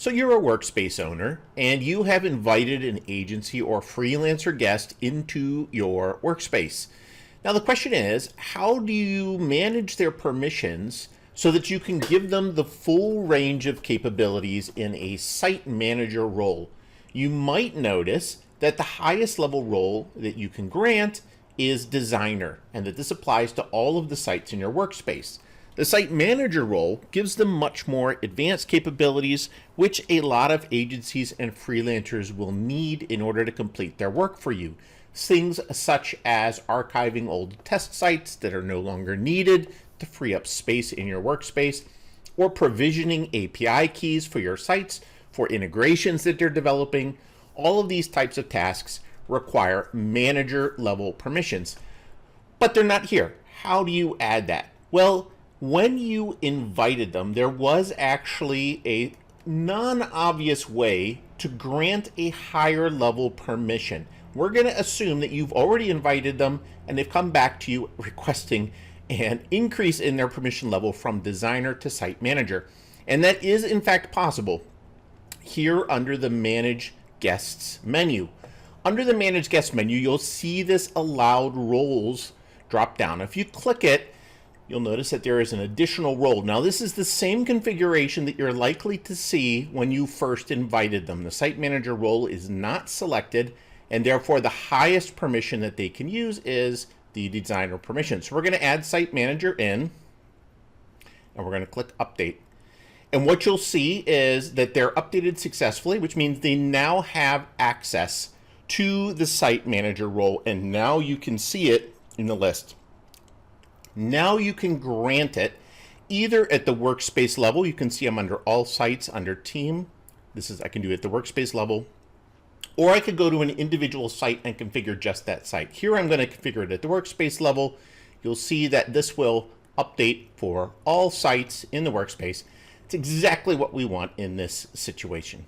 So you're a workspace owner and you have invited an agency or freelancer guest into your workspace. Now the question is, how do you manage their permissions so that you can give them the full range of capabilities in a site manager role? You might notice that the highest level role that you can grant is designer, and that this applies to all of the sites in your workspace. The site manager role gives them much more advanced capabilities, which a lot of agencies and freelancers will need in order to complete their work for you. Things such as archiving old test sites that are no longer needed to free up space in your workspace, or provisioning API keys for your sites for integrations that they're developing. All of these types of tasks require manager level permissions, but they're not here. How do you add that? Well, when you invited them, there was actually a non-obvious way to grant a higher level permission. We're going to assume that you've already invited them and they've come back to you requesting an increase in their permission level from designer to site manager. And that is in fact possible here under the Manage Guests menu. Under the Manage Guests menu, you'll see this Allowed Roles drop down. If you click it, you'll notice that there is an additional role. Now this is the same configuration that you're likely to see when you first invited them. The site manager role is not selected, and therefore the highest permission that they can use is the designer permission. So we're going to add site manager in, and we're going to click update. And what you'll see is that they're updated successfully, which means they now have access to the site manager role, and now you can see it in the list. Now you can grant it either at the workspace level. You can see them under all sites, under team. I can do it at the workspace level, or I could go to an individual site and configure just that site. Here I'm going to configure it at the workspace level. You'll see that this will update for all sites in the workspace. It's exactly what we want in this situation.